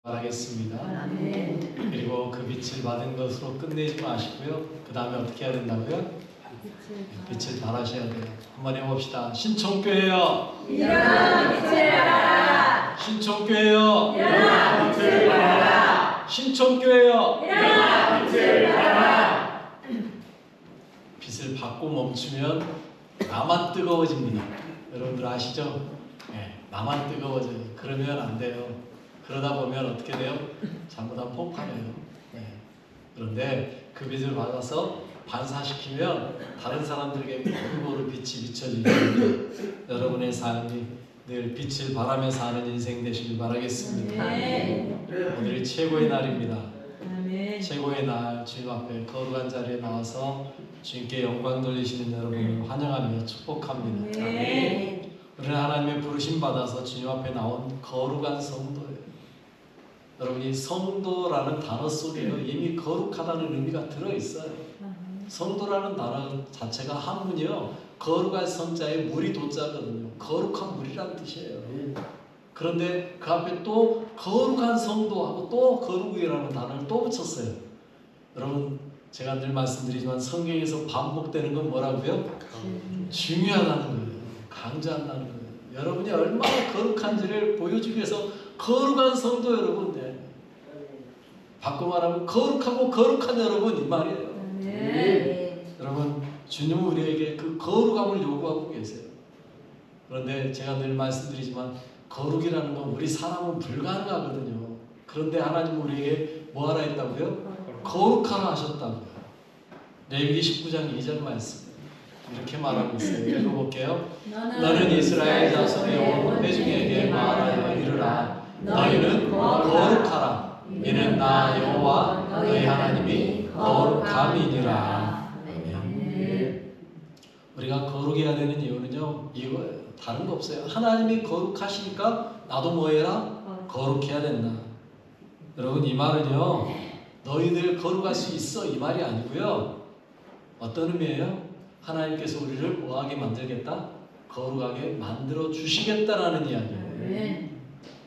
바라겠습니다. 아멘. 그리고 그 빛을 받은 것으로 끝내지 마시고요. 그 다음에 어떻게 해야 된다고요? 빛을 발하셔야 돼요. 한번 해봅시다. 신청교회요. 일어나 빛을 발하라. 신청교회요. 일어나 빛을 발하라. 신청교회요. 일어나 빛을 발하라. 빛을 받고 멈추면 나만 뜨거워집니다. 여러분들 아시죠? 네, 나만 뜨거워져요. 그러면 안 돼요. 그러다 보면 어떻게 돼요? 잘못하면 폭발해요. 네. 그런데 그 빛을 받아서 반사시키면 다른 사람들에게 고루고루 빛이 비춰지기 때문에 여러분의 삶이 늘 빛을 바라며 사는 인생 되시길 바라겠습니다. 아멘. 오늘이 최고의 날입니다. 아멘. 최고의 날 주님 앞에 거룩한 자리에 나와서 주님께 영광 돌리시는 여러분을 환영하며 축복합니다. 아멘. 우리는 하나님의 부르심 받아서 주님 앞에 나온 거룩한 성도예요. 여러분이 성도라는 단어 속에요 이미 거룩하다는 의미가 들어있어요. 성도라는 단어 자체가 한문이요 거룩한 성자에 물이 도자거든요. 거룩한 물이라는 뜻이에요. 그런데 그 앞에 또 거룩한 성도하고 또 거룩이라는 단어를 또 붙였어요. 여러분 제가 늘 말씀드리지만 성경에서 반복되는 건 뭐라고요? 중요하다는 거예요. 강조한다는 거예요. 여러분이 얼마나 거룩한지를 보여주기 위해서 거룩한 성도 여러분, 바꿔 말하면 거룩하고 거룩한 여러분 이 말이에요. 여러분 주님은 우리에게 그 거룩함을 요구하고 계세요. 그런데 제가 늘 말씀드리지만 거룩이라는 건 우리 사람은 불가능하거든요. 그런데 하나님은 우리에게 뭐 하라 했다고요? 거룩하라 하셨다고요. 레위기 19장 2절 말씀 이렇게 말하고 있어요. 읽어볼게요. 너는 이스라엘 자손의 온 회중에게 말하여 이르라. 너희는 거룩하라. 이는 나 여호와 너희 하나님이 거룩함이니라. 우리가 거룩해야 되는 이유는요 이거예요. 다른 거 없어요. 하나님이 거룩하시니까 나도 뭐 해라? 거룩해야 된다. 여러분 이 말은요 너희들 거룩할 수 있어 이 말이 아니고요. 어떤 의미예요? 하나님께서 우리를 뭐하게 만들겠다? 거룩하게 만들어 주시겠다라는 이야기예요.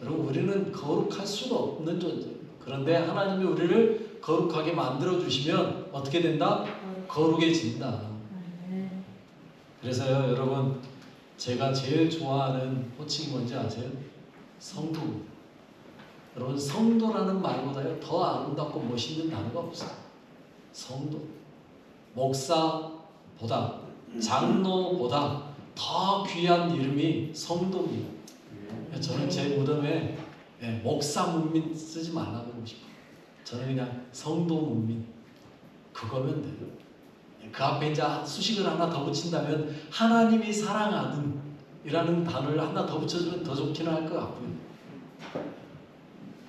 여러분 우리는 거룩할 수가 없는 존재예요. 그런데 하나님이 우리를 거룩하게 만들어 주시면 어떻게 된다? 거룩해진다. 그래서요 여러분 제가 제일 좋아하는 호칭이 뭔지 아세요? 성도. 여러분 성도라는 말보다요 더 아름답고 멋있는 단어가 없어요. 성도. 목사보다 장로보다 더 귀한 이름이 성도입니다. 저는 제 무덤에 목사 문민 쓰지 말라고 그러고 싶어요. 저는 그냥 성도 문민 그거면 돼요. 그 앞에 이제 수식을 하나 더 붙인다면 하나님이 사랑하는 이라는 단어를 하나 더 붙여주면 더 좋기는 할 것 같고요.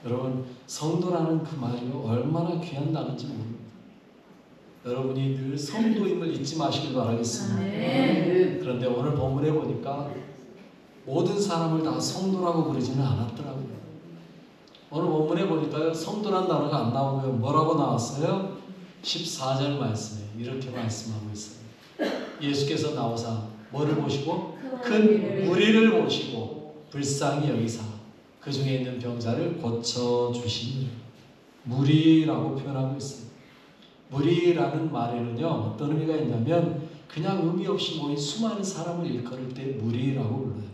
여러분 성도라는 그 말이 얼마나 귀한 단어인지 모릅니다. 여러분이 늘 성도임을 잊지 마시길 바라겠습니다. 그런데 오늘 본문에 보니까 모든 사람을 다 성도라고 부르지는 않았더라고요. 오늘 본문에 보니까요 성도란 단어가 안 나오고요 뭐라고 나왔어요? 14절 말씀에 이렇게 말씀하고 있어요. 예수께서 나오사 뭐를 보시고? 큰 무리를 보시고 불쌍히 여기사 그 중에 있는 병자를 고쳐주시니라. 무리라고 표현하고 있어요. 무리라는 말에는요 어떤 의미가 있냐면 그냥 의미 없이 모인 수많은 사람을 일컬을 때 무리라고 불러요.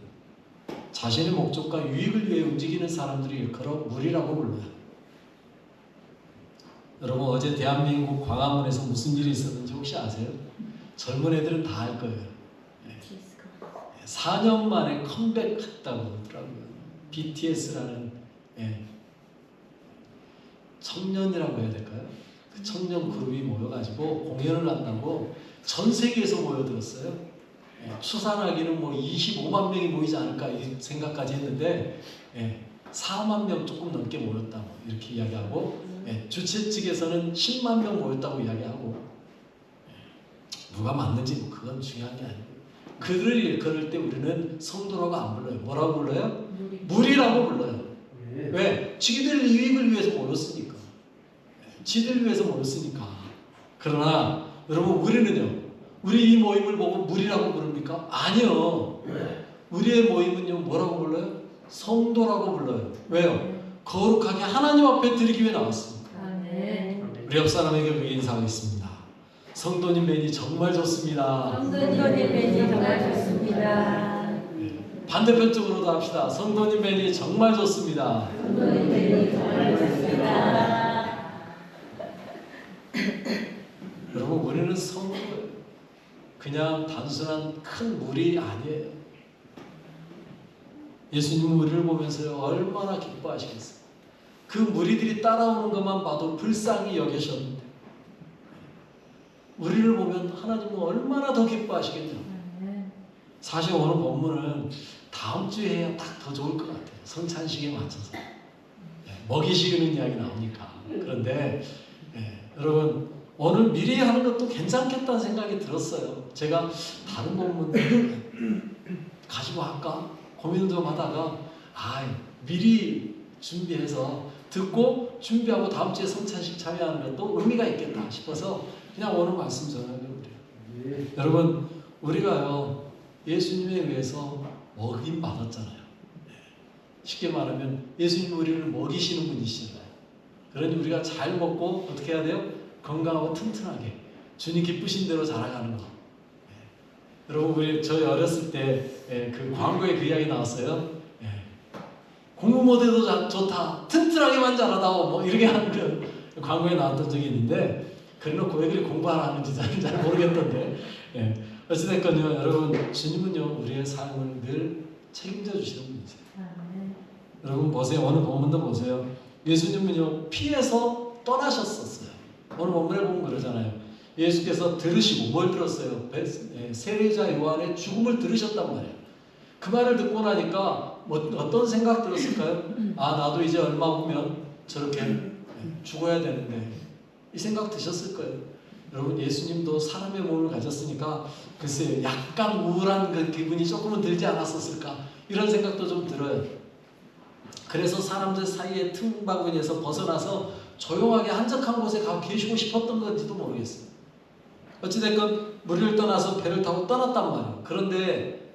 자신의 목적과 유익을 위해 움직이는 사람들이 일컬어 무리라고 불러요. 여러분 어제 대한민국 광화문에서 무슨 일이 있었는지 혹시 아세요? 젊은 애들은 다 알 거예요. 4년 만에 컴백했다고 하더라고요. BTS라는 청년이라고 해야 될까요? 그 청년 그룹이 모여가지고 공연을 한다고 전 세계에서 모여들었어요. 추산하기는 뭐 25만 명이 모이지 않을까 이 생각까지 했는데 4만 명 조금 넘게 모였다고 이렇게 이야기하고 주최 측에서는 10만 명 모였다고 이야기하고 누가 맞는지 뭐 그건 중요한 게 아니고 그들을 일컬을 때 우리는 성도라고 안 불러요. 뭐라고 불러요? 무리라고 불러요. 왜? 지들 이익을 위해서 모였으니까. 지들 위해서 모였으니까. 그러나 여러분 우리는요 우리 이 모임을 보고 무리라고 부릅니까? 아니요. 우리의 모임은요 뭐라고 불러요? 성도라고 불러요. 왜요? 거룩하게 하나님 앞에 드리기 위해 나왔습니다. 아멘. 우리 옆 사람에게 그렇게 인사하겠습니다. 성도님 뵈니 정말 좋습니다. 성도님 뵈니 정말 좋습니다. 반대편 쪽으로도 합시다. 성도님 뵈니 정말 좋습니다. 성도님 뵈니 정말 좋습니다. 여러분, 우리는 성도예요. 그냥 단순한 큰 무리 아니에요. 예수님은 우리를 보면서 얼마나 기뻐하시겠어요. 그 무리들이 따라오는 것만 봐도 불쌍히 여기셨는데 우리를 보면 하나님은 얼마나 더 기뻐하시겠냐. 사실 오늘 본문은 다음 주에 해야 딱 더 좋을 것 같아요. 성찬식에 맞춰서 먹이시는 이야기 나오니까. 그런데 여러분, 오늘 미리 하는 것도 괜찮겠다는 생각이 들었어요. 제가 다른 본문 가지고 할까 고민을 좀 하다가 미리 준비해서 듣고 준비하고 다음 주에 성찬식 참여하는 것도 의미가 있겠다 싶어서 그냥 오늘 말씀 전하려고 그래요. 여러분, 우리가요 예수님에 의해서 먹임 받았잖아요. 쉽게 말하면 예수님 우리를 먹이시는 분이시잖아요. 그러니 우리가 잘 먹고 어떻게 해야 돼요? 건강하고 튼튼하게 주님 기쁘신 대로 자라가는 거. 여러분, 저희 어렸을 때 그 광고에 그 이야기 나왔어요. 공부 못해도 좋다, 튼튼하게만 자라다오, 뭐 이렇게 하는 그 광고에 나왔던 적이 있는데, 그래놓고 왜 그렇게 공부하라 하는지 잘 모르겠던데, 어찌됐건요, 여러분, 주님은요 우리의 삶을 늘 책임져 주시는 분이세요. 여러분 보세요. 오늘 본문도 보세요. 예수님은요 피해서 떠나셨었어요. 오늘 본문에 보면 그러잖아요. 예수께서 들으시고 뭘 들었어요? 세례자 요한의 죽음을 들으셨단 말이에요. 그 말을 듣고 나니까 어떤 생각 들었을까요? 나도 이제 얼마 후면 저렇게 죽어야 되는데, 이 생각 드셨을 거예요. 여러분, 예수님도 사람의 몸을 가졌으니까 글쎄요, 약간 우울한 그 기분이 조금은 들지 않았었을까, 이런 생각도 좀 들어요. 그래서 사람들 사이의 틈바구니에서 벗어나서 조용하게 한적한 곳에 가 계시고 싶었던 건지도 모르겠어요. 어찌됐건 무리를 떠나서 배를 타고 떠났단 말이에요. 그런데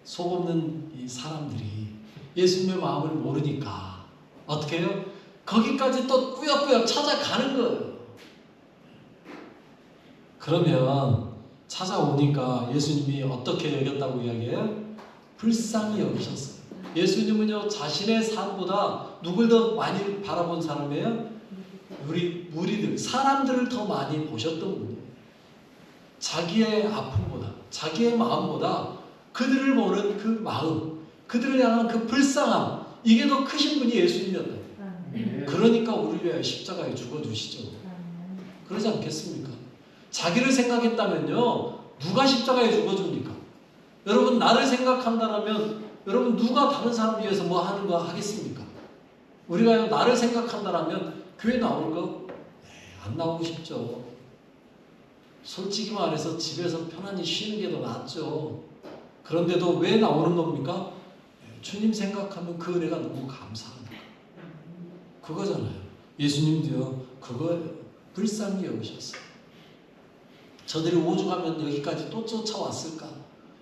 속없는 이 사람들이 예수님의 마음을 모르니까 어떻게 해요? 거기까지 또 꾸역꾸역 찾아가는 거예요. 그러면 찾아오니까 예수님이 어떻게 여겼다고 이야기해요? 불쌍히 여기셨어요. 예수님은요 자신의 삶보다 누굴 더 많이 바라본 사람이에요? 우리 무리들, 사람들을 더 많이 보셨던 분이에요. 자기의 아픔보다, 자기의 마음보다 그들을 보는 그 마음, 그들을 향한 그 불쌍함, 이게 더 크신 분이 예수님이었다. 그러니까 우리를 위하여 십자가에 죽어주시죠. 그러지 않겠습니까? 자기를 생각했다면요 누가 십자가에 죽어줍니까? 여러분, 나를 생각한다면 여러분 누가 다른 사람 위해서 뭐 하는 거 하겠습니까? 우리가 나를 생각한다면 교회 나올 거? 안 나오고 싶죠. 솔직히 말해서 집에서 편안히 쉬는 게 더 낫죠. 그런데도 왜 나오는 겁니까? 주님 생각하면 그 은혜가 너무 감사합니다. 그거잖아요. 예수님도요 그거예요. 불쌍히 여기셨어요. 저들이 오죽하면 여기까지 또 쫓아왔을까?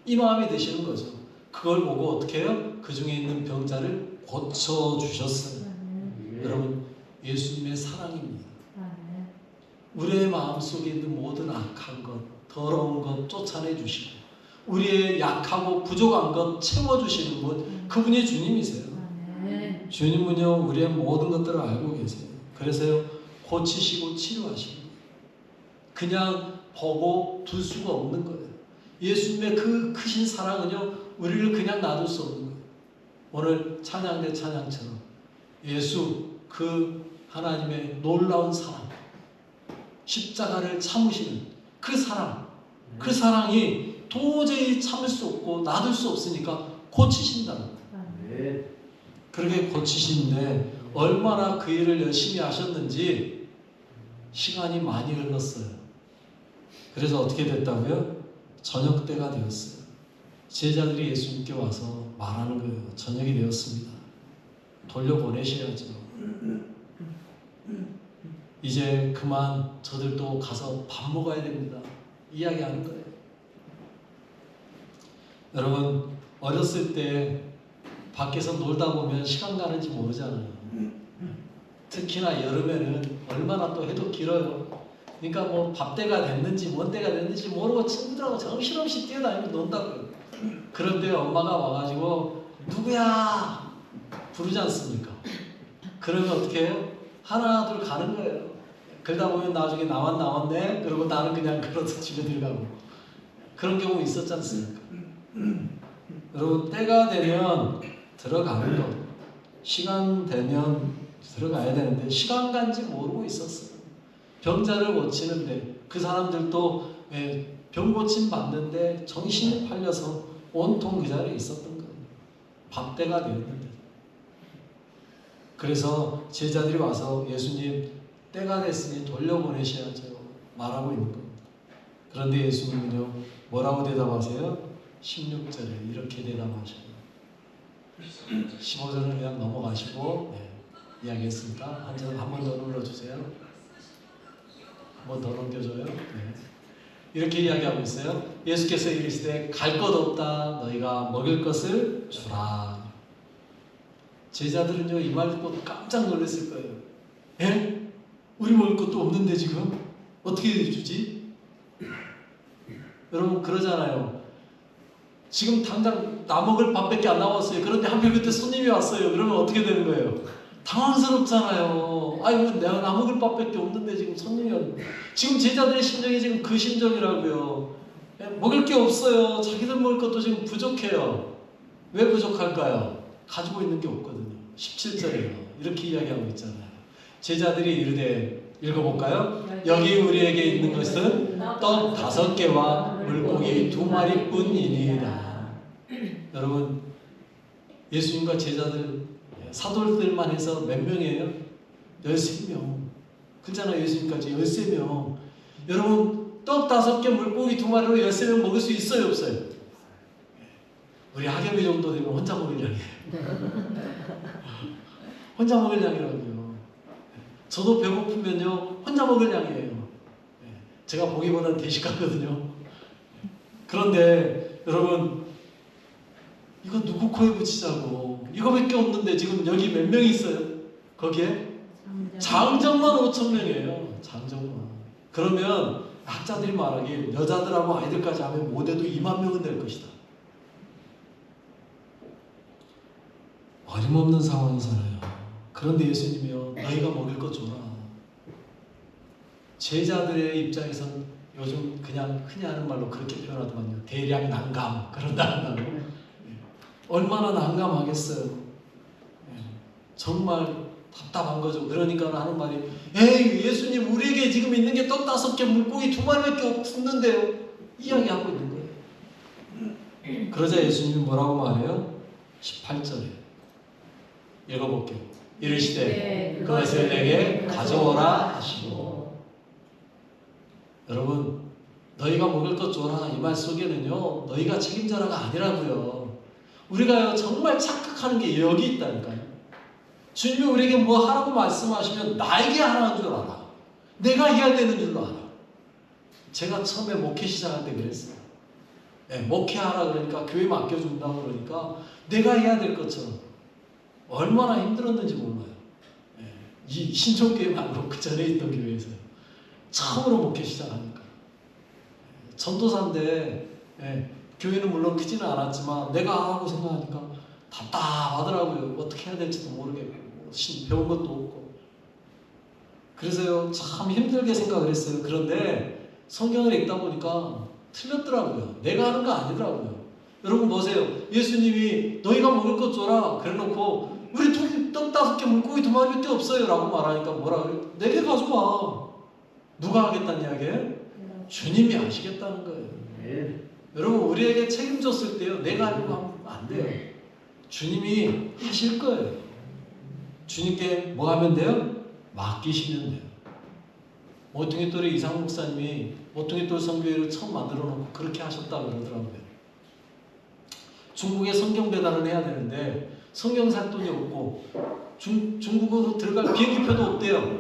이 마음이 드시는 거죠. 그걸 보고 어떻게 해요? 그 중에 있는 병자를 고쳐주셨어요. 여러분, 예수님의 사랑입니다. 우리의 마음속에 있는 모든 악한 것, 더러운 것 쫓아내 주시고 우리의 약하고 부족한 것 채워주시는 분, 그분이 주님이세요. 주님은요 우리의 모든 것들을 알고 계세요. 그래서요 고치시고 치료하시고 그냥 보고 둘 수가 없는 거예요. 예수님의 그 크신 사랑은요 우리를 그냥 놔둘 수 없는 거예요. 오늘 찬양대 찬양처럼 예수, 그 하나님의 놀라운 사랑, 십자가를 참으시는 그 사랑, 그 사랑이 도저히 참을 수 없고 놔둘 수 없으니까 고치신다는 거예요. 그렇게 고치시는데 얼마나 그 일을 열심히 하셨는지 시간이 많이 흘렀어요. 그래서 어떻게 됐다고요? 저녁 때가 되었어요. 제자들이 예수님께 와서 말하는 거예요. 저녁이 되었습니다. 돌려보내셔야죠. 이제 그만 저들도 가서 밥 먹어야 됩니다. 이야기하는 거예요. 여러분, 어렸을 때 밖에서 놀다 보면 시간 가는지 모르잖아요. 특히나 여름에는 얼마나 또 해도 길어요. 그러니까 뭐 밥때가 됐는지 뭔 때가 됐는지 모르고 친구들하고 정신없이 뛰어다니고 논다고요. 그런데 엄마가 와가지고 누구야 부르지 않습니까? 그러면 어떻게 해요? 하나 둘 가는 거예요. 그러다 보면 나중에 나왔네 그러고 나는 그냥 걸어서 집에 들어가고 그런 경우 있었지 않습니까? 여러분 때가 되면 들어가는 것, 시간 되면 들어가야 되는데 시간 간지 모르고 있었어요. 병자를 고치는데 그 사람들도 병 고침 받는데 정신이 팔려서 온통 그 자리에 있었던 거예요. 밥때가 되었는데. 그래서 제자들이 와서 예수님 때가 됐으니 돌려보내셔야죠 말하고 있는 겁니다. 그런데 예수님은요 뭐라고 대답하세요? 16절에 이렇게 대답하셔요. 15절은 그냥 넘어가시고 이야기했으니까 한 번 더 눌러주세요. 한 번 더 넘겨줘요. 이렇게 이야기하고 있어요. 예수께서 이르시되 갈 것 없다 너희가 먹을 것을 주라. 제자들은요 이 말 듣고 깜짝 놀랐을 거예요. 에? 우리 먹을 것도 없는데 지금 어떻게 주지? 여러분 그러잖아요. 지금 당장 나 먹을 밥밖에 안 나왔어요. 그런데 하필 그때 손님이 왔어요. 그러면 어떻게 되는 거예요? 당황스럽잖아요. 아이고 내가 나 먹을 밥밖에 없는데 지금 손님이 왔는데. 지금 제자들의 심정이 지금 그 심정이라고요. 먹을 게 없어요. 자기들 먹을 것도 지금 부족해요. 왜 부족할까요? 가지고 있는 게 없거든요. 17절에요. 이렇게 이야기하고 있잖아요. 제자들이 이르되 읽어볼까요? 여기 우리에게 있는 것은 떡 5개와 물고기 2마리뿐이니이다. 여러분 예수님과 제자들 사도들만 해서 몇 명이에요? 13명. 그렇잖아요. 예수님까지 13명. 여러분 떡 5개 물고기 2마리로 13명 먹을 수 있어요? 없어요? 우리 하겸이 정도 되면 혼자 먹을 양이에요. 혼자 먹을 양이라고요. 저도 배고프면요 혼자 먹을 양이에요. 제가 보기보다는 대식가거든요. 그런데 여러분 이거 누구 코에 붙이자고 이거밖에 없는데 지금 여기 몇 명이 있어요? 거기에? 장정만 5,000명이에요. 장정만. 그러면 학자들이 말하길 여자들하고 아이들까지 하면 못해도 2만 명은 될 것이다. 어림없는 상황이 살아요. 그런데 예수님이요 너희가 먹을 것 줘라. 제자들의 입장에선 요즘 그냥 흔히 하는 말로 그렇게 표현하더만요. 대량 난감 그런다는 말로. 얼마나 난감하겠어요. 정말 답답한 거죠. 그러니까 하는 말이 에이 예수님 우리에게 지금 있는 게 떡 5개 물고기 2마리밖에 없는데요. 이야기하고 있는 거예요. 그러자 예수님이 뭐라고 말해요? 18절에 읽어볼게요. 이르시되 그것을 내게 가져오라 하시고. 여러분 너희가 먹을 것 줘라 이 말 속에는요 너희가 책임져라가 아니라고요. 우리가요 정말 착각하는 게 여기 있다니까요. 주님이 우리에게 뭐 하라고 말씀하시면 나에게 하라는 줄 알아. 내가 해야 되는 줄로 알아. 제가 처음에 목회 시작할 때 그랬어요. 목회하라 그러니까 교회 맡겨준다고 그러니까 내가 해야 될 것처럼 얼마나 힘들었는지 몰라요. 이 신촌교회 말고 그 전에 있던 교회에서요. 처음으로 목회 시작하니까. 전도사인데 교회는 물론 크지는 않았지만 내가 하고 생각하니까 답답하더라고요. 어떻게 해야 될지도 모르겠고 배운 것도 없고. 그래서요 참 힘들게 생각을 했어요. 그런데 성경을 읽다 보니까 틀렸더라고요. 내가 하는 거 아니더라고요. 여러분 보세요. 예수님이 너희가 먹을 것 줘라 그래놓고 우리 떡 5개 물고기 2마리밖에 없어요 라고 말하니까 뭐라 그래요? 내게 가져와. 누가 하겠다는 이야기예요? 주님이 하시겠다는 거예요. 여러분 우리에게 책임졌을 때요 내가 하려고 하면 안 돼요. 주님이 하실 거예요. 주님께 뭐 하면 돼요? 맡기시면 돼요. 모퉁이돌의 이상 목사님이 모퉁이돌 선교회를 처음 만들어 놓고 그렇게 하셨다고 그러더라고요. 중국에 성경 배달을 해야 되는데 성경 살 돈이 없고 중국으로 들어갈 비행기표도 없대요.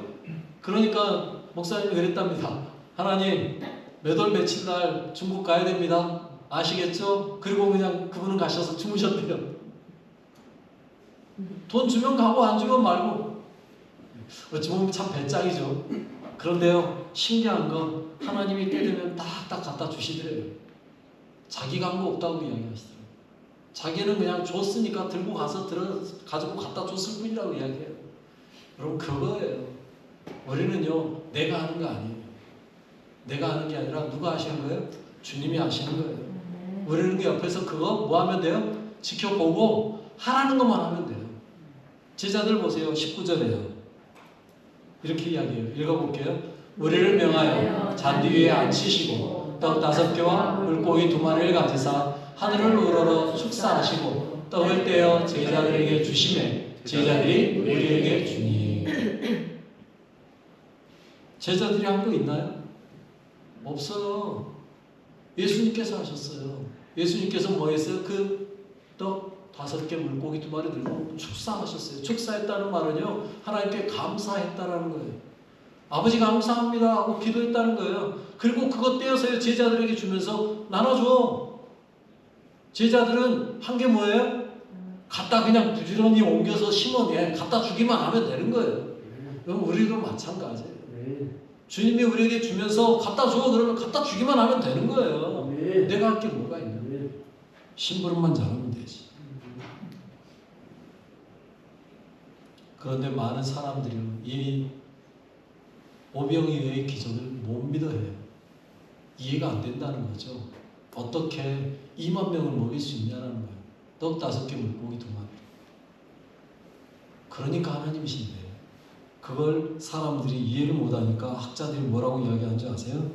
그러니까 목사님이 그랬답니다. 하나님 몇 월 며칠 날 중국 가야 됩니다. 아시겠죠? 그리고 그냥 그분은 가셔서 주무셨대요. 돈 주면 가고 안 주면 말고. 어찌 보면 참 배짱이죠. 그런데요, 신기한 건 하나님이 때 되면 딱딱 갖다 주시더래요. 자기가 한 거 없다고 이야기하시더라고요. 자기는 그냥 줬으니까 들고 가서 가지고 갖다 줬을 뿐이라고 이야기해요. 여러분, 그거예요. 우리는요, 내가 하는 거 아니에요. 내가 하는 게 아니라 누가 하시는 거예요? 주님이 하시는 거예요. 우리는 그 옆에서 그거 뭐 하면 돼요? 지켜보고 하라는 것만 하면 돼요. 제자들 보세요. 19절에요. 이렇게 이야기해요. 읽어볼게요. 우리를 명하여 잔디 위에 앉히시고 떡 5개와 물고기 2마리를 가지사 하늘을 우러러 축사하시고 떡을 떼어 제자들에게 주시매 제자들이 우리에게 주니. 제자들이 한 거 있나요? 없어요. 예수님께서 하셨어요. 예수님께서 뭐 했어요? 그 떡 5개 물고기 2마리 들고 축사하셨어요. 축사했다는 말은요, 하나님께 감사했다라는 거예요. 아버지 감사합니다 하고 기도했다는 거예요. 그리고 그것 떼어서 제자들에게 주면서 나눠줘. 제자들은 한 게 뭐예요? 갖다 그냥 부지런히 옮겨서 심어내 갖다 주기만 하면 되는 거예요. 그럼 우리도 마찬가지예요. 주님이 우리에게 주면서 갖다 줘 그러면 갖다 주기만 하면 되는 거예요. 내가 할 게 뭐가 있나? 심부름만 잘하면 되지. 그런데 많은 사람들이 이 오병이어의 기적을 못 믿어해요. 이해가 안 된다는 거죠. 어떻게 2만 명을 먹일 수 있냐는 거예요. 떡 5개 물고기 2마리. 그러니까 하나님이신데 그걸 사람들이 이해를 못하니까 학자들이 뭐라고 이야기하는 줄 아세요?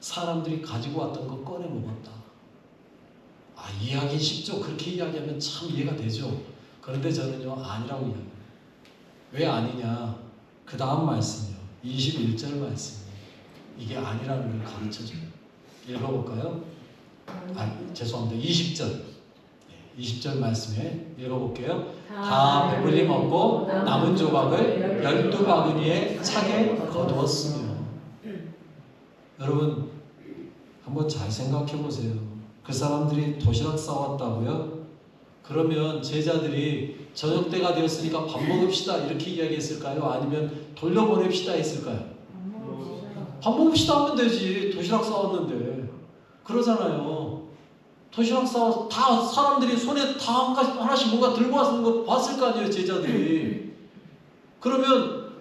사람들이 가지고 왔던 거 꺼내 먹었다. 이해하기 쉽죠. 그렇게 이야기하면 참 이해가 되죠. 그런데 저는요, 아니라고 이야기해요. 왜 아니냐? 그 다음 말씀이요. 21절 말씀. 이게 아니라는 걸 가르쳐줘요. 읽어볼까요? 죄송합니다. 20절. 20절 말씀에 읽어볼게요. 다 배불리 먹고 남은 조각을 12바구니에 차게 거두었으며. 여러분, 한번 잘 생각해 보세요. 그 사람들이 도시락 싸왔다고요? 그러면 제자들이 저녁 때가 되었으니까 밥 먹읍시다 이렇게 이야기했을까요? 아니면 돌려보냅시다 했을까요? 밥 먹읍시다 하면 되지. 도시락 싸왔는데. 그러잖아요. 도시락 싸와서 다 사람들이 손에 다 하나씩 뭔가 들고 왔는 거 봤을 거 아니에요, 제자들이. 그러면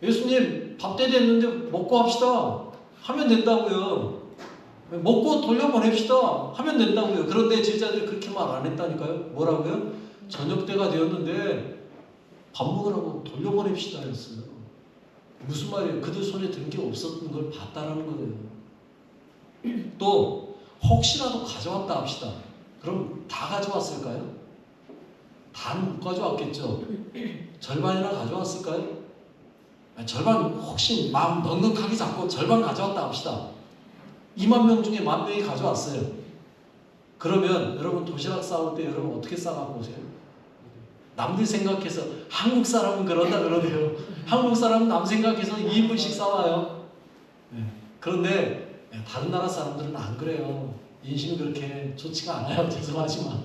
예수님 밥 때 됐는데 먹고 합시다 하면 된다고요. 먹고 돌려보냅시다 하면 된다고요. 그런데 제자들이 그렇게 말 안 했다니까요. 뭐라고요? 저녁 때가 되었는데 밥 먹으라고 돌려보냅시다 했어요. 무슨 말이에요? 그들 손에 든 게 없었던 걸 봤다라는 거예요. 또 혹시라도 가져왔다 합시다. 그럼 다 가져왔을까요? 다는 못 가져왔겠죠. 절반이나 가져왔을까요? 절반 혹시 마음 넉넉하게 잡고 절반 가져왔다 합시다. 2만 명 중에 1만 명이 가져왔어요. 그러면 여러분 도시락 싸울 때 여러분 어떻게 싸갖고 오세요? 남들 생각해서 한국 사람은 그런다 그러네요. 한국 사람은 남 생각해서 2인분씩 싸와요. 그런데 다른 나라 사람들은 안 그래요. 인심이 그렇게 좋지가 않아요. 죄송하지만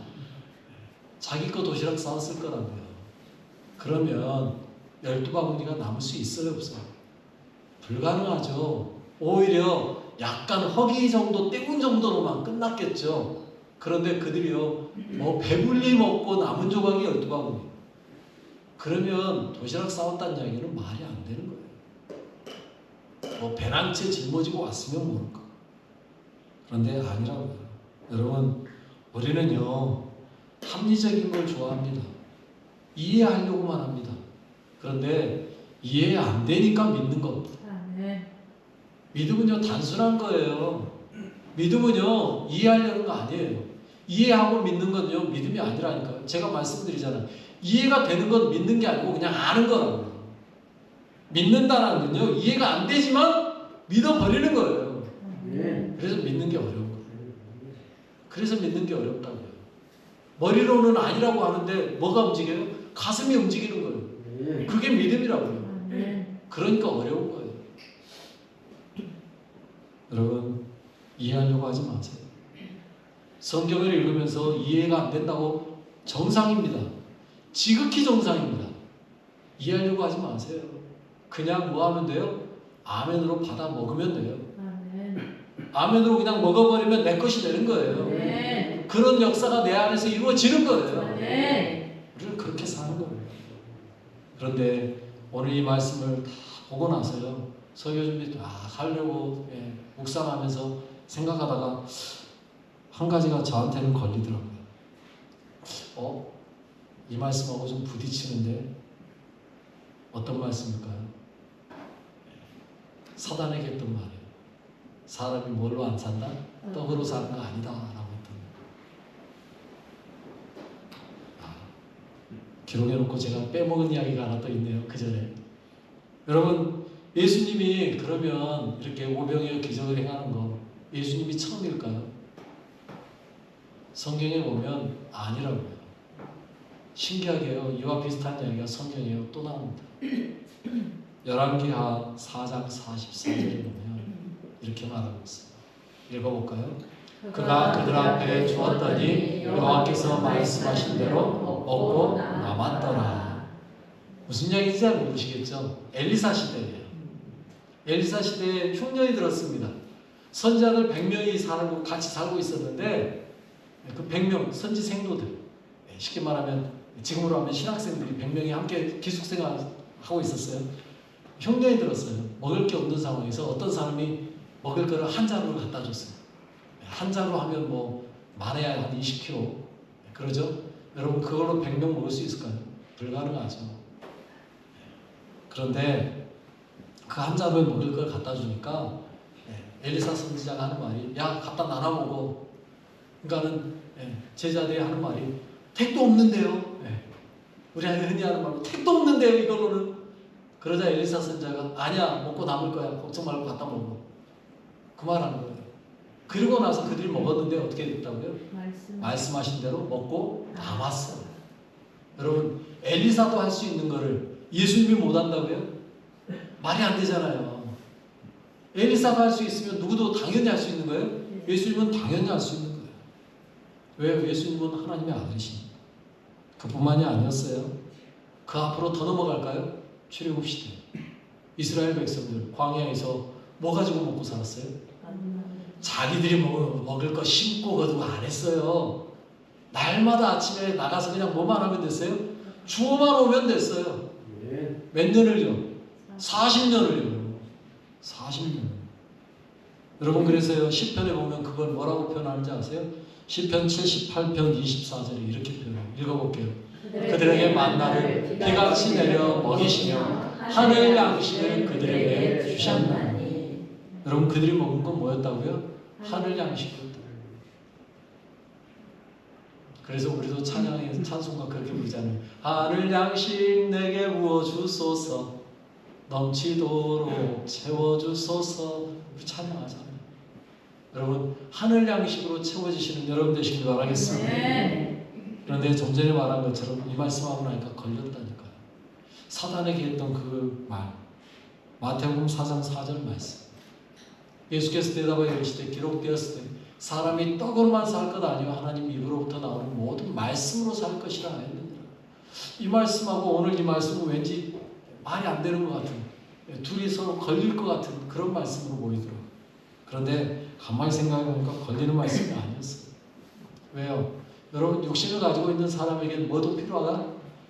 자기 거 도시락 싸왔을 거라고요. 그러면 12바구니가 남을 수 있어요, 없어요? 불가능하죠. 오히려 약간 허기 정도, 때운 정도로만 끝났겠죠. 그런데 그들이요, 뭐 배불리 먹고 남은 조각이 12바구니. 그러면 도시락 싸웠다는 이야기는 말이 안 되는 거예요. 뭐 배낭채 짊어지고 왔으면 모를까. 그런데 아니라고요. 여러분, 우리는요, 합리적인 걸 좋아합니다. 이해하려고만 합니다. 그런데 이해 안 되니까 믿는 겁니다. 믿음은요, 단순한 거예요. 믿음은요, 이해하려는 거 아니에요. 이해하고 믿는 건요, 믿음이 아니라니까요. 제가 말씀드리잖아요. 이해가 되는 건 믿는 게 아니고 그냥 아는 거라고요. 믿는다는 건요, 이해가 안 되지만 믿어버리는 거예요. 그래서 믿는 게 어려운 거예요. 그래서 믿는 게 어렵다고요. 머리로는 아니라고 하는데 뭐가 움직여요? 가슴이 움직이는 거예요. 그게 믿음이라고요. 그러니까 어려운 거예요. 여러분, 이해하려고 하지 마세요. 성경을 읽으면서 이해가 안 된다고 정상입니다. 지극히 정상입니다. 이해하려고 하지 마세요. 그냥 뭐 하면 돼요? 아멘으로 받아 먹으면 돼요. 아멘. 아멘으로 그냥 먹어버리면 내 것이 되는 거예요. 네. 그런 역사가 내 안에서 이루어지는 거예요. 네. 우리는 그렇게 사는 거예요. 그런데 오늘 이 말씀을 다 보고 나서요, 설교 준비 다 하려고 묵상하면서 생각하다가 한 가지가 저한테는 걸리더라고요. 이 말씀하고 좀 부딪히는데 어떤 말씀일까요? 사단에게 했던 말이에요. 사람이 뭘로 안 산다? 떡으로 사는 거 아니다 라고 했던 기록해 놓고 제가 빼먹은 이야기가 하나 또 있네요. 그 전에 여러분, 예수님이 그러면 이렇게 오병이어 기적을 행하는 거 예수님이 처음일까요? 성경에 보면 아니라고요. 신기하게요, 이와 비슷한 이야기가 성경에 또 나옵니다. 열왕기하 4장 44절에 보면 이렇게 말하고 있어요. 읽어볼까요? 그가 그들 앞에 주었더니 여호와께서 말씀하신 대로 먹고 남았더라. 무슨 이야기인지 잘 모르시겠죠? 엘리사 시대예요. 엘리사 시대에 흉년이 들었습니다. 선지자들 100명이 같이 살고 있었는데 그 100명 선지 생도들, 쉽게 말하면 지금으로 하면 신학생들이 100명이 함께 기숙생활하고 있었어요. 흉년이 들었어요. 먹을 게 없는 상황에서 어떤 사람이 먹을 거를 한 자루를 갖다 줬어요. 한 자루 하면 뭐 많아야 한 20kg 그러죠? 여러분, 그걸로 100명 먹을 수 있을까요? 불가능하죠. 그런데 그 한 자루에 먹을 걸 갖다 주니까 엘리사 선지자가 하는 말이, 야, 갖다 나눠 먹어. 그러니까는 제자들이 하는 말이, 택도 없는데요. 우리 흔히 하는 말로 택도 없는데요, 이걸로는. 그러자 엘리사 선지자가, 아니야, 먹고 남을 거야. 걱정 말고 갖다 먹어. 그 말하는 거예요. 그리고 나서 그들이 먹었는데 어떻게 됐다고요? 말씀하신 대로 먹고 남았어요. 여러분, 엘리사도 할 수 있는 거를 예수님이 못 한다고요? 말이 안 되잖아요. 엘리사가 할 수 있으면 누구도 당연히 할 수 있는 거예요? 예수님은 당연히 할 수 있는 거예요. 왜요? 예수님은 하나님의 아들이시니. 그뿐만이 아니었어요. 그 앞으로 더 넘어갈까요? 출애굽 시대. 이스라엘 백성들 광야에서 뭐 가지고 먹고 살았어요? 자기들이 먹을 거 심고 거두고 안 했어요. 날마다 아침에 나가서 그냥 뭐만 하면 됐어요? 주어만 오면 됐어요. 몇 년을요? 40년을요. 40년. 여러분, 그래서요, 시편에 보면 그걸 뭐라고 표현하는지 아세요? 시편 78편 24절에 이렇게 표현해요. 읽어볼게요. 그들에게 만나를 비같이 내려 먹이시며 하늘 양식을 그들에게 주셨나니. 여러분, 그들이 먹은 건 뭐였다고요? 하늘 양식이었다. 그래서 우리도 찬양에 찬송가 그렇게 부르잖아요. 하늘 양식 내게 부어주소서, 넘치도록 채워주소서. 우리 찬양하잖아요. 여러분, 하늘 양식으로 채워지시는 여러분 되시길 바라겠습니다. 그런데 좀 전에 말한 것처럼 이 말씀하고 나니까 걸렸다니까요. 사단에게 했던 그 말, 마태복음 4장 4절 말씀. 예수께서 대답하여 이르시되 기록되었을 때 사람이 떡으로만 살 것 아니요 하나님 입으로부터 나오는 모든 말씀으로 살 것이라 했느니라. 이 말씀하고 오늘 이 말씀은 왠지 말이 안 되는 것 같은, 둘이 서로 걸릴 것 같은 그런 말씀으로 보이더라고요. 그런데 가만히 생각해보니까 걸리는 말씀이 아니었어요. 왜요? 여러분, 육신을 가지고 있는 사람에게는 뭐도 필요하다?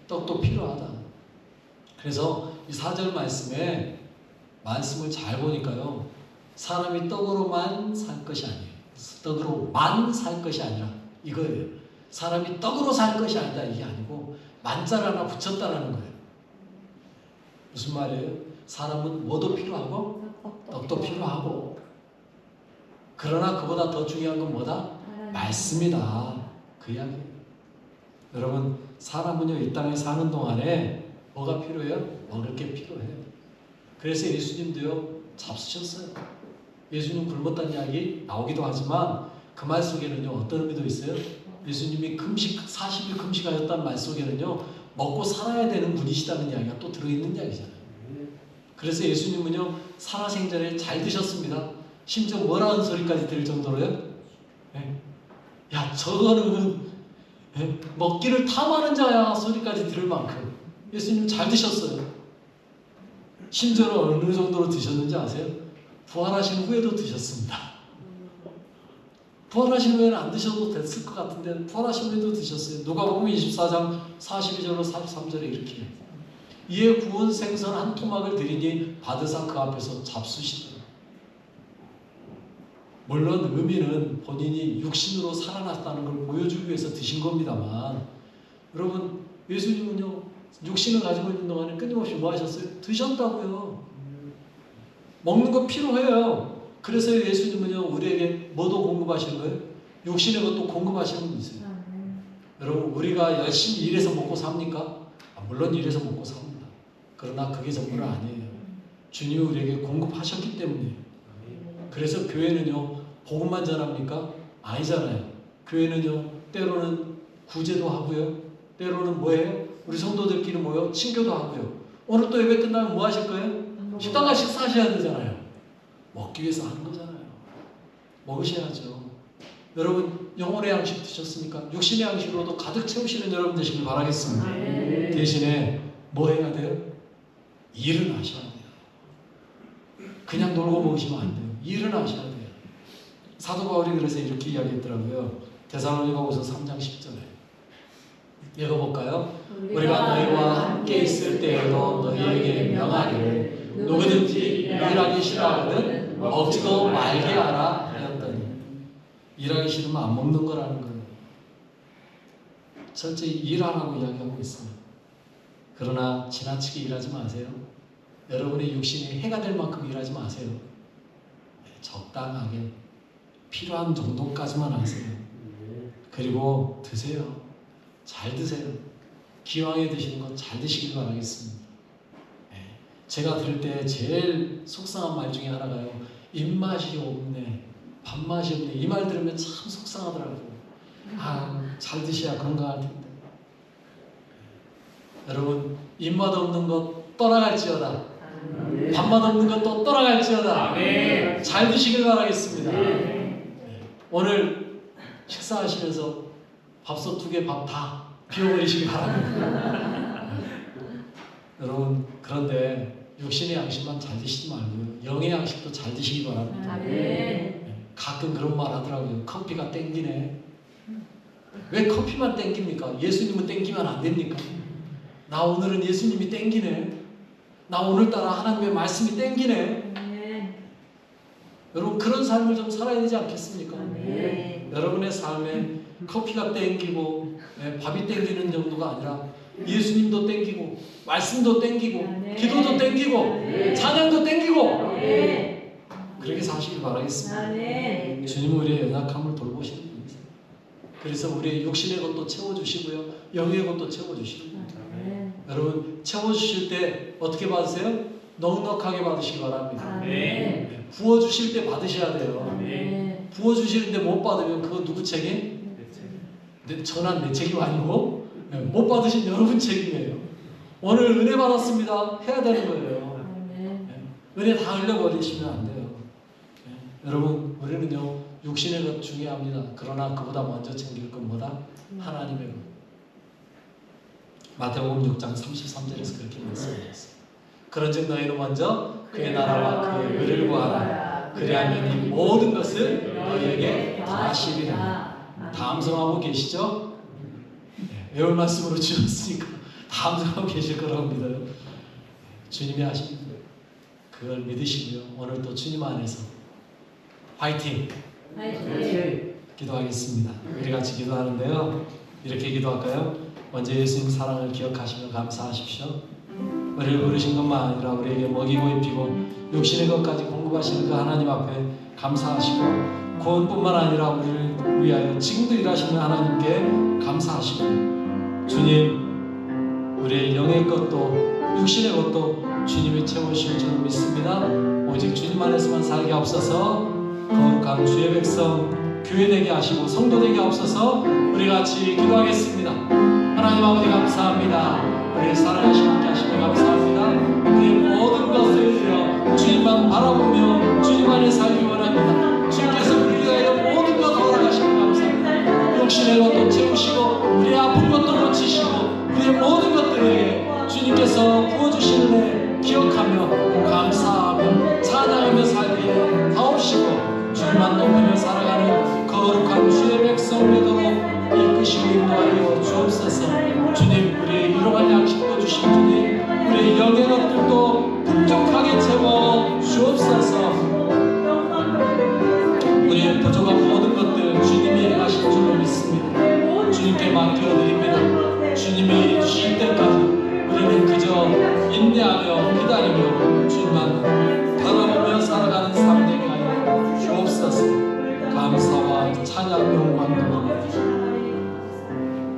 떡도 필요하다. 그래서 이 4절 말씀에 말씀을 잘 보니까요, 사람이 떡으로만 살 것이 아니에요. 떡으로만 살 것이 아니라 이거예요. 사람이 떡으로 살 것이 아니다, 이게 아니고 만자를 하나 붙였다라는 거예요. 무슨 말이에요? 사람은 뭐도 필요하고 떡도 필요하고, 그러나 그보다 더 중요한 건 뭐다? 말씀이다. 그 이야기예요. 여러분, 사람은요, 이 땅에 사는 동안에 뭐가 필요해요? 먹을 게 필요해요. 그래서 예수님도요, 잡수셨어요. 예수님 굶었다는 이야기 나오기도 하지만 그 말 속에는요, 어떤 의미도 있어요? 예수님이 40일 금식하셨다는 말 속에는요, 먹고 살아야 되는 분이시다는 이야기가 또 들어있는 이야기잖아요. 그래서 예수님은요, 살아생전에 잘 드셨습니다. 심지어 뭐라는 소리까지 들을 정도로요, 야, 저거는 먹기를 탐하는 자야 소리까지 들을 만큼 예수님 잘 드셨어요. 심지어는 어느 정도로 드셨는지 아세요? 부활하신 후에도 드셨습니다. 부활하신 후에는 안 드셔도 됐을 것 같은데 부활하신 후에도 드셨어요. 누가복음 24장 42절로 43절에 이렇게 해요. 이에 구운 생선 한 토막을 드리니 받으사 그 앞에서 잡수시더라. 물론 의미는 본인이 육신으로 살아났다는 걸 보여주기 위해서 드신 겁니다만, 여러분 예수님은요 육신을 가지고 있는 동안에 끊임없이 뭐 하셨어요? 드셨다고요. 먹는 거 필요해요. 그래서 예수님은요 우리에게 뭐도 공급하시는 거예요? 육신의 것도 공급하시는 분 있어요. 여러분 우리가 열심히 일해서 먹고 삽니까? 물론 일해서 먹고 삽니다. 그러나 그게 전부는 아니에요. 주님이 우리에게 공급하셨기 때문이에요. 그래서 교회는요 복음만 전합니까? 아니잖아요. 교회는요 때로는 구제도 하고요, 때로는 뭐예요? 우리 성도들끼리 모여 친교도 하고요. 오늘 또 예배 끝나면 뭐 하실 거예요? 식당 가서 식사하셔야 되잖아요. 먹기 위해서 하는 거잖아요. 먹으셔야죠. 여러분 영혼의 양식 드셨습니까? 육신의 양식으로도 가득 채우시는 여러분 되시길 바라겠습니다. 대신에 뭐 해야 돼요? 일은 하셔야 돼요. 그냥 놀고 먹으시면 안 돼요. 일은 하셔야 돼요. 사도 바울이 그래서 이렇게 이야기했더라고요. 데살로니가후서 3장 10절에 읽어볼까요? 우리가 너희와 함께 있을 때에도 너희에게 명하기를 누구든지 일하기 싫어하거든 먹지도 말게 하라 하였더니, 일하기 싫으면 안 먹는 거라는 거예요. 철저히 일하라고 이야기하고 있습니다. 그러나 지나치게 일하지 마세요. 여러분의 육신이 해가 될 만큼 일하지 마세요. 적당하게 필요한 정도까지만 하세요. 그리고 드세요. 잘 드세요. 기왕에 드시는 건 잘 드시길 바라겠습니다. 제가 들을 때 제일 속상한 말 중에 하나가요. 입맛이 없네, 밥맛이 없네. 이 말 들으면 참 속상하더라고요. 잘 드셔야 건강할 텐데. 여러분 입맛 없는 것 떠나갈지어다. 밥맛 없는 것도 떠나갈지어다. 잘 드시길 바라겠습니다. 오늘 식사하시면서 밥솥 2개 밥 다 비워버리시기 바랍니다. 여러분 그런데 육신의 양식만 잘 드시지 말고요, 영의 양식도 잘 드시기 바랍니다. 가끔 그런 말 하더라고요. 커피가 땡기네. 왜 커피만 땡깁니까? 예수님은 땡기면 안 됩니까? 나 오늘은 예수님이 땡기네. 나 오늘따라 하나님의 말씀이 땡기네. 여러분 그런 삶을 좀 살아야 되지 않겠습니까? 여러분의 삶에 커피가 땡기고 밥이 땡기는 정도가 아니라 예수님도 땡기고 말씀도 땡기고 기도도 땡기고 찬양도 땡기고 그렇게 사시길 바라겠습니다. 주님은 우리의 연약함을 돌보시는 분이세요. 그래서 우리의 육신의 것도 채워주시고요, 영의 것도 채워주시고, 여러분 채워주실 때 어떻게 받으세요? 넉넉하게 받으시기 바랍니다. 부어주실 때 받으셔야 돼요. 부어주시는데 못 받으면 그거 누구 책임? 전한 내 책임 아니고 못 받으신 여러분 책임이에요. 오늘 은혜 받았습니다 해야 되는 거예요. 은혜 다 흘려버리시면 안 돼요. 여러분 우리는요 육신의 것 중요합니다. 그러나 그보다 먼저 챙길 건 뭐다? 하나님의 것. 마태복음 6장 33절에서 그렇게 말씀하셨어요. 그런즉 너희는 먼저 그의 나라와 그의 의를 구하라. 그리하면 이 모든 것을 너희에게 더하시리라. 다 암송하고 계시죠? 외울 말씀으로 주셨으니까 다 암송하고 계실 거라고 믿어요. 주님이 하신 그걸 믿으시고요, 오늘 또 주님 안에서 화이팅! 기도하겠습니다. 우리 같이 기도하는데요, 이렇게 기도할까요? 먼저 예수님 사랑을 기억하시며 감사하십시오. 우리를 부르신 것만 아니라 우리에게 먹이고 입히고 육신의 것까지 공급하시는 그 하나님 앞에 감사하시고, 구원뿐만 아니라 우리를 위하여 지금도 일하시는 하나님께 감사하시고, 주님 우리의 영의 것도 육신의 것도 주님이 채우실 줄 믿습니다. 오직 주님 안에서만 살게 하옵소서. 거룩한 주의 백성 교회 되게 하시고 성도 되게 하옵소서. 우리 같이 기도하겠습니다. 하나님 아버지 감사합니다. 우리를 사랑하시고 함께 하시며 감사합니다. 우리의 모든 것을 드려 주님만 바라보며 주님 안에 살기 원합니다. 주님께서 우리를 위하여 모든 것을 허락하시고 감사합니다. 육신의 것도 채우시고 우리 감사하며 찬양하며 살게 하옵시고 주님만 높이며 살아가는 거룩한 주의 백성 되도록 이끄시고 인도하여 주옵소서. 주님, 우리의 일용할 양식도 주신 주님, 우리의 영의 것들도 풍족하게 채워 주옵소서. 우리의 부족한 모든 것들 주님이 행하실 줄로 믿습니다. 주님께 맡겨드립니다. 주님이 주실 때까지 우리는 그저 인내하며 기다리며 주님만 바라보며 살아가는 삶 되게 하여 주옵소서. 감사와 찬양 영광 돌립니다.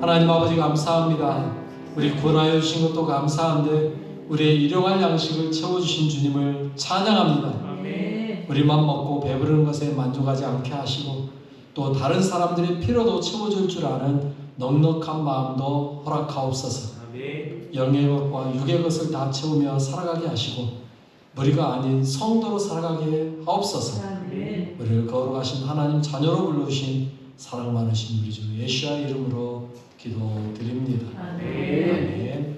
하나님 아버지 감사합니다. 우리 구원하여 주신 것도 감사한데 우리의 일용할 양식을 채워주신 주님을 찬양합니다. 아멘. 우리만 먹고 배부르는 것에 만족하지 않게 하시고 또 다른 사람들의 필요도 채워줄 줄 아는 넉넉한 마음도 허락하옵소서. 영의 것과 육의 것을 다 채우며 살아가게 하시고 무리가 아닌 성도로 살아가게 하옵소서. 아멘. 우리를 거룩하신 하나님 자녀로 불러주신 사랑 많으신 우리 주 예수의 이름으로 기도드립니다. 아멘. 아멘.